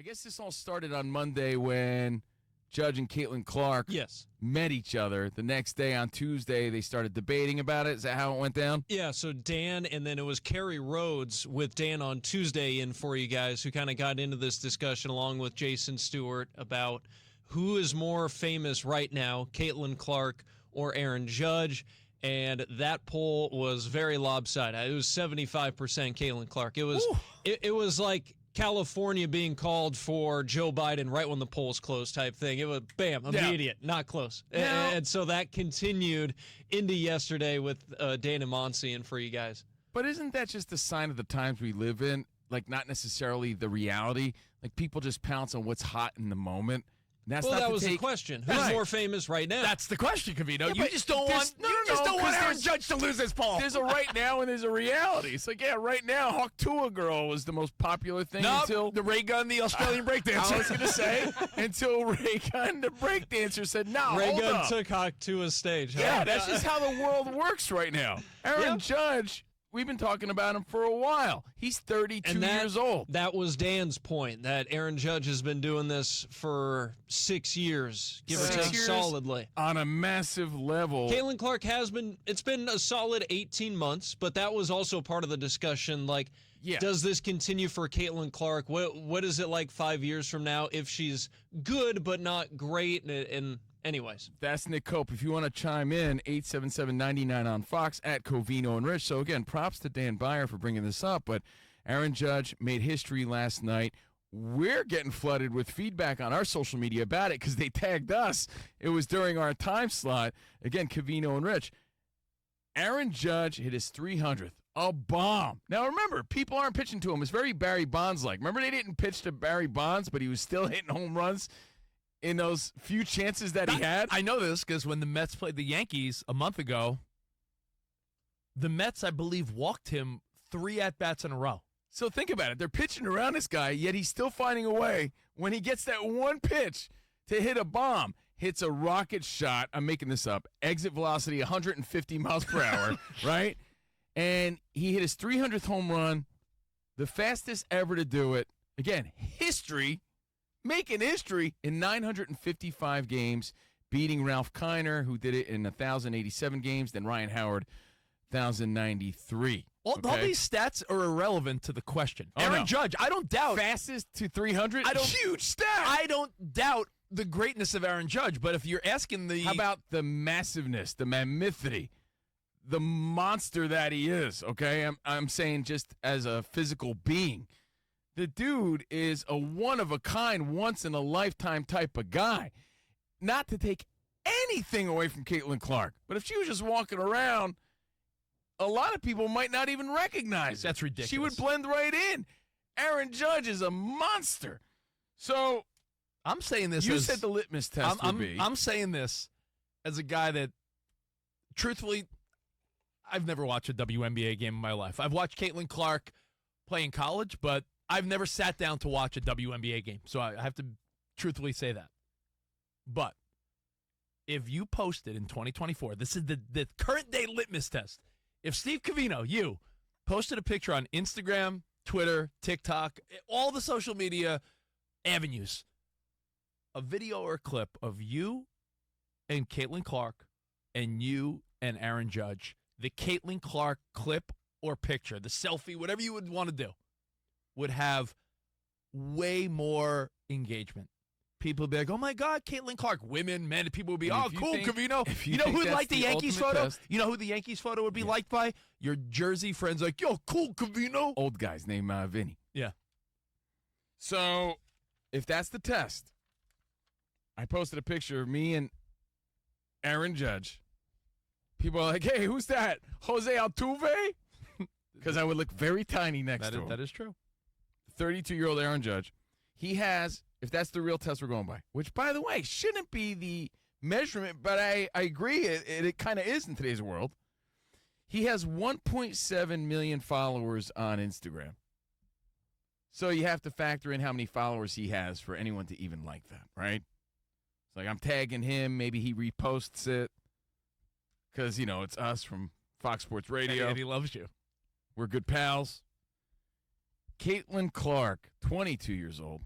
I guess this all started on Monday when Judge and Caitlin Clark met each other. The next day on Tuesday, they started debating about it. Is that how it went down? Yeah, so Dan, and then it was Kerry Rhodes with Dan on Tuesday in for you guys who kind of got into this discussion along with Jason Stewart about who is more famous right now, Caitlin Clark or Aaron Judge. And that poll was very lopsided. It was 75% Caitlin Clark. It was like California being called for Joe Biden right when the polls closed type thing. It was, bam, immediate, not close. And so that continued into yesterday with Dana Monsi and for you guys. But isn't that just a sign of the times we live in? Like, not necessarily the reality. Like, people just pounce on what's hot in the moment. That's that was the question. Who's more famous right now? That's the question, Covino. Yeah, you just don't want Aaron Judge to lose his poll. There's a right now and there's a reality. It's like, right now, Hawk Tuah Girl was the most popular thing until the Ray Gun, the Australian breakdancer. I was going to say, until Ray Gun, the breakdancer, said, no, Ray hold Gun up. took Hawk Tuah's stage. Huh? Yeah, that's just how the world works right now. Aaron Judge, we've been talking about him for a while. He's 32 years old. That was Dan's point, that Aaron Judge has been doing this for 6 years, give or take solidly. On a massive level. Caitlin Clark it's been a solid 18 months, but that was also part of the discussion. Like, does this continue for Caitlin Clark? What is it like 5 years from now if she's good but not great? And anyways. That's Nick Cope. If you want to chime in, 877-99 on Fox at Covino and Rich. So, again, props to Dan Byer for bringing this up. But Aaron Judge made history last night. We're getting flooded with feedback on our social media about it because they tagged us. It was during our time slot. Again, Covino and Rich. Aaron Judge hit his 300th. A bomb. Now, remember, people aren't pitching to him. It's very Barry Bonds-like. Remember, they didn't pitch to Barry Bonds, but he was still hitting home runs in those few chances that he had? I know this because when the Mets played the Yankees a month ago, the Mets, I believe, walked him 3 at-bats in a row. So think about it. They're pitching around this guy, yet he's still finding a way when he gets that one pitch to hit a bomb. Hits a rocket shot. I'm making this up. Exit velocity 150 miles per hour, right? And he hit his 300th home run, the fastest ever to do it. Again, history. Making history in 955 games, beating Ralph Kiner, who did it in 1,087 games, then Ryan Howard, 1,093. All these stats are irrelevant to the question. Aaron Judge, I don't doubt. Fastest to 300? Huge stat. I don't doubt the greatness of Aaron Judge, but if you're asking the... How about the massiveness, the mammothity, the monster that he is, okay? I'm saying just as a physical being. The dude is a one-of-a-kind, once-in-a-lifetime type of guy. Not to take anything away from Caitlin Clark, but if she was just walking around, a lot of people might not even recognize her. That's ridiculous. She would blend right in. Aaron Judge is a monster. So I'm saying this. You said the litmus test would be. I'm saying this as a guy that, truthfully, I've never watched a WNBA game in my life. I've watched Caitlin Clark play in college, but I've never sat down to watch a WNBA game, so I have to truthfully say that. But if you posted in 2024, this is the current day litmus test. If Steve Covino, you, posted a picture on Instagram, Twitter, TikTok, all the social media avenues, a video or a clip of you and Caitlin Clark and you and Aaron Judge, the Caitlin Clark clip or picture, the selfie, whatever you would want to do, would have way more engagement. People would be like, oh, my God, Caitlin Clark. Women, men, people would be, oh, cool, Covino. You know who would like the Yankees photo? You know who the Yankees photo would be liked by? Your Jersey friends like, yo, cool, Covino. Old guys named Vinny. Yeah. So if that's the test, I posted a picture of me and Aaron Judge. People are like, hey, who's that? Jose Altuve? Because I would look very tiny next to him. That is true. 32-year-old Aaron Judge. He has, if that's the real test we're going by, which, by the way, shouldn't be the measurement, but I agree it kind of is in today's world. He has 1.7 million followers on Instagram. So you have to factor in how many followers he has for anyone to even like that, right? It's like I'm tagging him. Maybe he reposts it because, it's us from Fox Sports Radio. And he loves you. We're good pals. Caitlin Clark, 22 years old,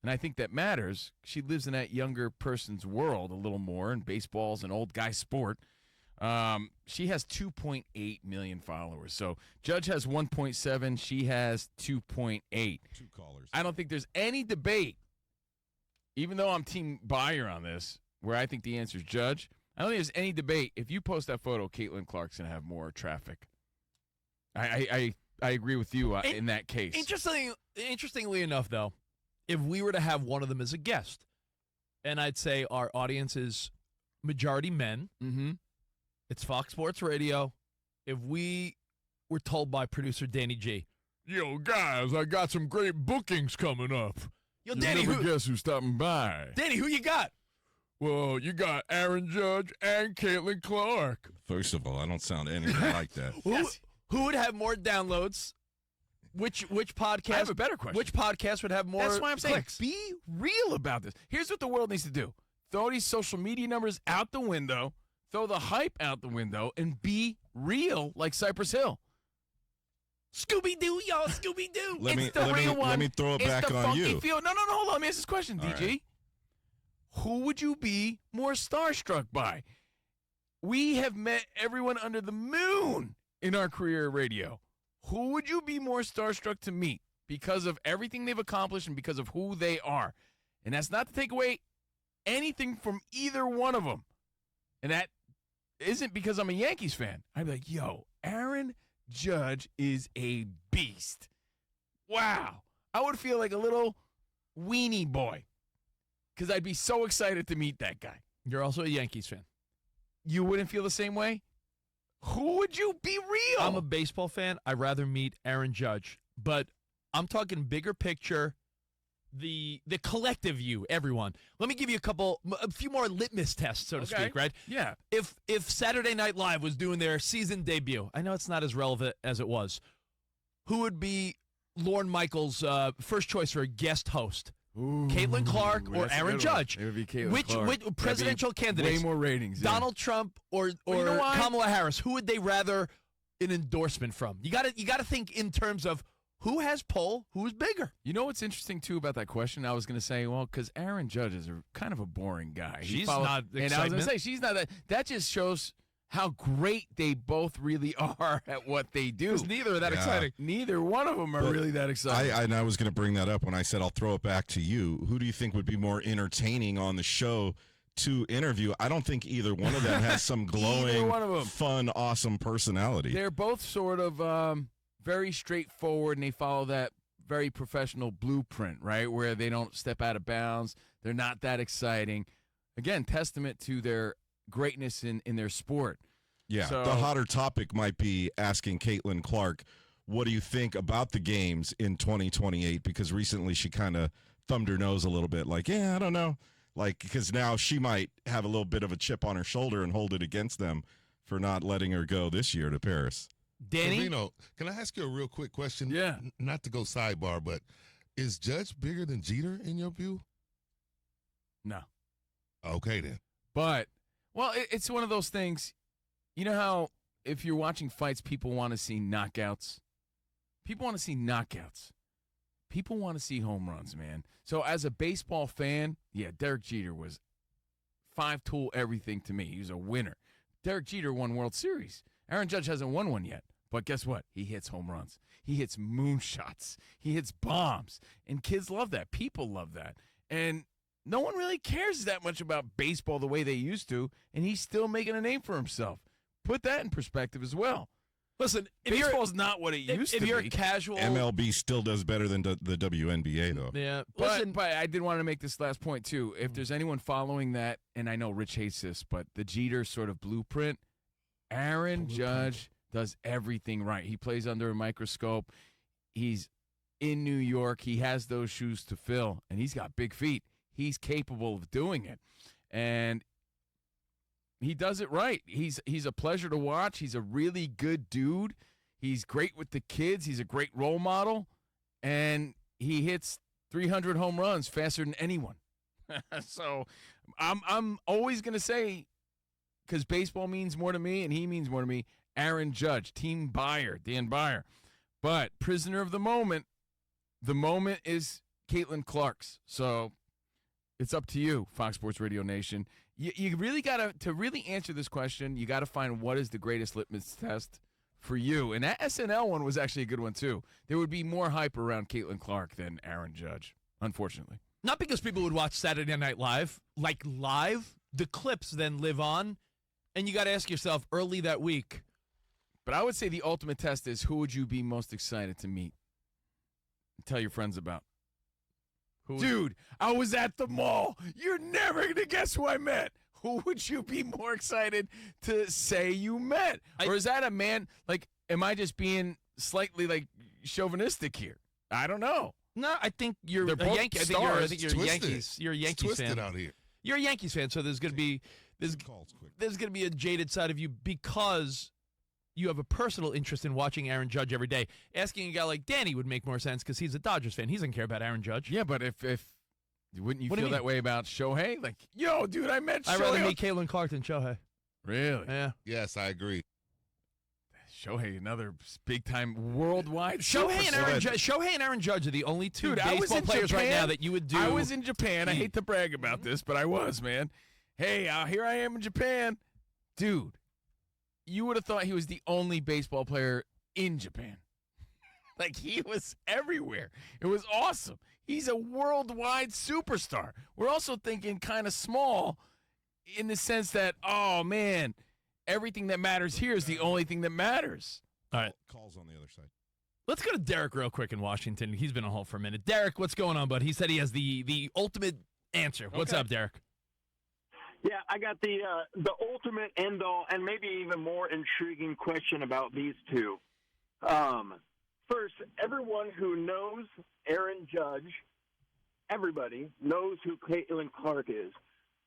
And I think that matters. She lives in that younger person's world a little more, and baseball's an old guy sport. She has 2.8 million followers. So Judge has 1.7. She has 2.8. Two callers. I don't think there's any debate, even though I'm team Buyer on this, where I think the answer is Judge. I don't think there's any debate. If you post that photo, Caitlin Clark's going to have more traffic. I agree with you in that case. Interestingly enough, though, if we were to have one of them as a guest, and I'd say our audience is majority men, it's Fox Sports Radio. If we were told by producer Danny G, yo, guys, I got some great bookings coming up. Yo, You'll Danny, never guess who's stopping by. Danny, who you got? Well, you got Aaron Judge and Caitlin Clark. First of all, I don't sound anything like that. Who would have more downloads? Which podcast? I have a better question. Which podcast would have more That's why I'm saying clicks? be real about this. Here's what the world needs to do. Throw these social media numbers out the window, throw the hype out the window, and be real like Cypress Hill. Scooby-Doo, y'all, Scooby-Doo. Let me throw it It's back the on funky you. Feel. No, hold on. Let me ask this question, All DG. right. Who would you be more starstruck by? We have met everyone under the moon in our career at radio. Who would you be more starstruck to meet because of everything they've accomplished and because of who they are? And that's not to take away anything from either one of them. And that isn't because I'm a Yankees fan. I'd be like, yo, Aaron Judge is a beast. Wow. I would feel like a little weenie boy because I'd be so excited to meet that guy. You're also a Yankees fan. You wouldn't feel the same way? Who would you be real? I'm a baseball fan. I'd rather meet Aaron Judge. But I'm talking bigger picture, the collective you, everyone. Let me give you a few more litmus tests, so to speak, right? Yeah. If Saturday Night Live was doing their season debut, I know it's not as relevant as it was, who would be Loren Michaels' first choice for a guest host? Ooh, Caitlin Clark or that's a Aaron good Judge? one. It would be Caitlin Which Clark. presidential candidates? Way more ratings. Yeah. Donald Trump or you know why? Kamala Harris? Who would they rather an endorsement from? You got to think in terms of who has pull, who's bigger. You know what's interesting too about that question? I was going to say, well, because Aaron Judge is kind of a boring guy. She's not and I was going to say she's not that. That just shows how great they both really are at what they do. Because neither are that Yeah. exciting. Neither one of them are But really that exciting. I was going to bring that up when I said I'll throw it back to you. Who do you think would be more entertaining on the show to interview? I don't think either one of them has some glowing, one of 'em. fun, awesome personality. They're both sort of very straightforward, and they follow that very professional blueprint, right, where they don't step out of bounds. They're not that exciting. Again, testament to their greatness in their sport. Yeah, So- the hotter topic might be asking Caitlin Clark, what do you think about the games in 2028? Because recently she kind of thumbed her nose a little bit, like, yeah, I don't know. Like, because now she might have a little bit of a chip on her shoulder and hold it against them for not letting her go this year to Paris. Danny? Covino, can I ask you a real quick question? Yeah. Not to go sidebar, but is Judge bigger than Jeter in your view? No. Okay, then. But, well, it's one of those things. You know how if you're watching fights, people want to see knockouts? People want to see knockouts. People want to see home runs, man. So as a baseball fan, yeah, Derek Jeter was five-tool everything to me. He was a winner. Derek Jeter won World Series. Aaron Judge hasn't won one yet. But guess what? He hits home runs. He hits moonshots. He hits bombs. And kids love that. People love that. And no one really cares that much about baseball the way they used to, and he's still making a name for himself. Put that in perspective as well. Listen, Baseball's not what it used to if you're be. a casual, MLB still does better than the WNBA, though. yeah. But, Listen, but I did want to make this last point, too. If there's anyone following that, and I know Rich hates this, but the Jeter sort of blueprint, Aaron Judge does everything right. He plays under a microscope. He's in New York. He has those shoes to fill, and he's got big feet. He's capable of doing it. And he does it right. He's a pleasure to watch. He's a really good dude. He's great with the kids. He's a great role model. And he hits 300 home runs faster than anyone. So I'm always going to say, because baseball means more to me and he means more to me, Aaron Judge, team Buyer, Dan Buyer. But prisoner of the moment is Caitlin Clark's. So it's up to you, Fox Sports Radio Nation. You really got to really answer this question, you got to find what is the greatest litmus test for you. And that SNL one was actually a good one, too. There would be more hype around Caitlin Clark than Aaron Judge, unfortunately. Not because people would watch Saturday Night Live, like live. The clips then live on, and you got to ask yourself early that week. But I would say the ultimate test is, who would you be most excited to meet? Tell your friends about. Dude, I was at the mall. You're never going to guess who I met. Who would you be more excited to say you met? Or is that a man, like, am I just being slightly, like, chauvinistic here? I don't know. No, I think you're They're a both Yankee. I stars. think you're Twisted. Yankees. You're a It's Yankees twisted fan. out here. You're a Yankees fan, so there's going to be there's Calls quick. going to be a jaded side of you because you have a personal interest in watching Aaron Judge every day. Asking a guy like Danny would make more sense because he's a Dodgers fan. He doesn't care about Aaron Judge. Yeah, but if wouldn't you What do you feel mean? that way about Shohei? Like, yo, dude, I met Shohei. I'd rather meet Caitlin Clark than Shohei. Really? Yeah. Yes, I agree. Shohei, another big-time worldwide Shohei superstar. and Aaron Judge are the only two Dude, I was baseball in players right Japan. now that you would do. I was in Japan. I hate to brag about this, but I was, man. Hey, here I am in Japan. Dude, you would have thought he was the only baseball player in Japan. Like, he was everywhere. It was awesome. He's a worldwide superstar. We're also thinking kind of small in the sense that, oh, man, everything that matters here is the only thing that matters. All right. Calls on the other side. Let's go to Derek real quick in Washington. He's been on hold for a minute. Derek, what's going on, bud? He said he has the ultimate answer. What's up, Derek? Yeah, I got the ultimate end all and maybe even more intriguing question about these two. First, everyone who knows Aaron Judge, everybody knows who Caitlin Clark is.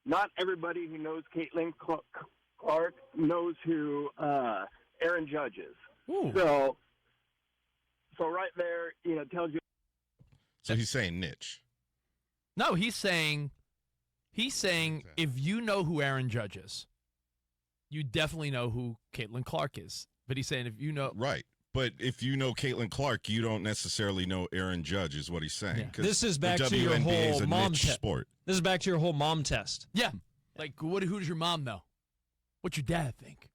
Not everybody who knows Caitlin Clark knows who Aaron Judge is. Ooh. So right there, tells you. So he's saying niche. No, he's saying if you know who Aaron Judge is, you definitely know who Caitlin Clark is. But he's saying if you know. Right. But if you know Caitlin Clark, you don't necessarily know Aaron Judge, is what he's saying. Yeah. 'Cause This is back the to your WNBA is whole a mom niche test. sport. This is back to your whole mom test. Yeah. Like, who does your mom know? What's your dad think?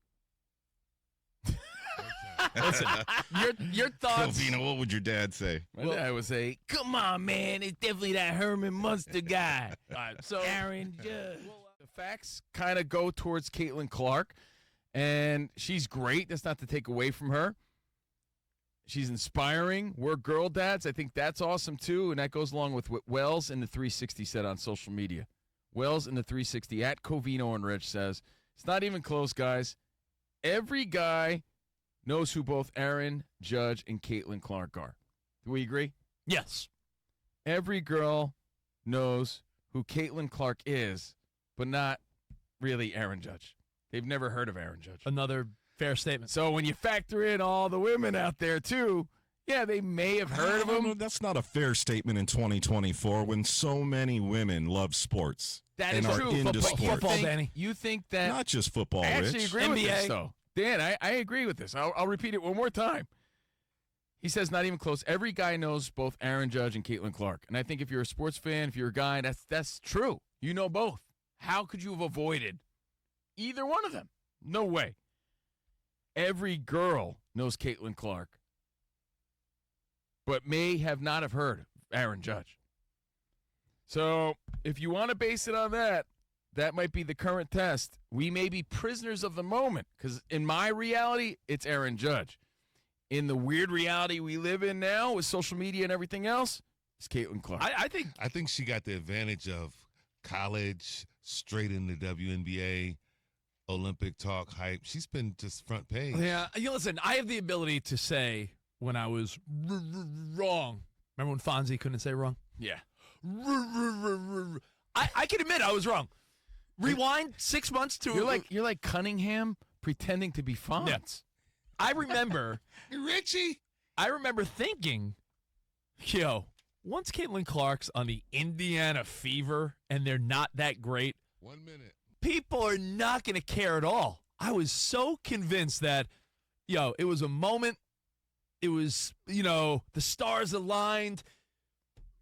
Listen, your thoughts. Covino, what would your dad say? My dad would say, come on, man, it's definitely that Herman Munster guy. All right, so Aaron Judge. The facts kind of go towards Caitlin Clark, and she's great. That's not to take away from her. She's inspiring. We're girl dads. I think that's awesome, too, and that goes along with what Wells in the 360 said on social media. Wells in the 360 at Covino and Rich says, it's not even close, guys. Every guy knows who both Aaron Judge and Caitlin Clark are. Do we agree? yes. Every girl knows who Caitlin Clark is, but not really Aaron Judge. They've never heard of Aaron Judge. Another fair statement. So when you factor in all the women out there, too, yeah, they may have heard of him. That's not a fair statement in 2024 when so many women love sports. That and is are true. into But you sport. think, Danny. you think that Not just football, I actually Rich. agree with NBA. this, though. Dan, I agree with this. I'll repeat it one more time. He says not even close. Every guy knows both Aaron Judge and Caitlin Clark. And I think if you're a sports fan, if you're a guy, that's true. You know both. How could you have avoided either one of them? No way. Every girl knows Caitlin Clark, but may have not have heard of Aaron Judge. So if you want to base it on that, that might be the current test. We may be prisoners of the moment because in my reality, it's Aaron Judge. In the weird reality we live in now with social media and everything else, it's Caitlin Clark. I think I think she got the advantage of college, straight into WNBA, Olympic talk hype. She's been just front page. Yeah, listen, I have the ability to say when I was wrong. Remember when Fonzie couldn't say wrong? yeah. I can admit I was wrong. Rewind 6 months to You're like Cunningham pretending to be Fonz. Yeah. I remember Richie. thinking, yo, once Caitlin Clark's on the Indiana Fever and they're not that great, 1 minute. people are not going to care at all. I was so convinced that, it was a moment. It was, the stars aligned.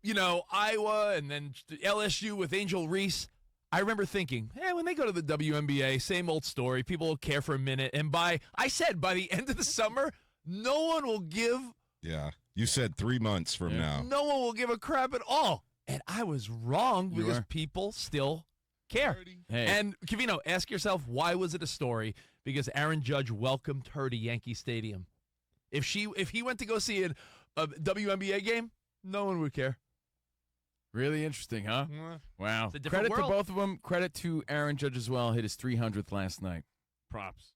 Iowa and then LSU with Angel Reese, I remember thinking, when they go to the WNBA, same old story. People will care for a minute. And I said by the end of the summer, no one will give. Yeah. You said 3 months from now. No one will give a crap at all. And I was wrong because people still care. Hey. And, Covino, ask yourself, why was it a story? Because Aaron Judge welcomed her to Yankee Stadium. If he went to go see a WNBA game, no one would care. Really interesting, huh? Wow. It's a different Credit world. to both of them. Credit to Aaron Judge as well. Hit his 300th last night. Props.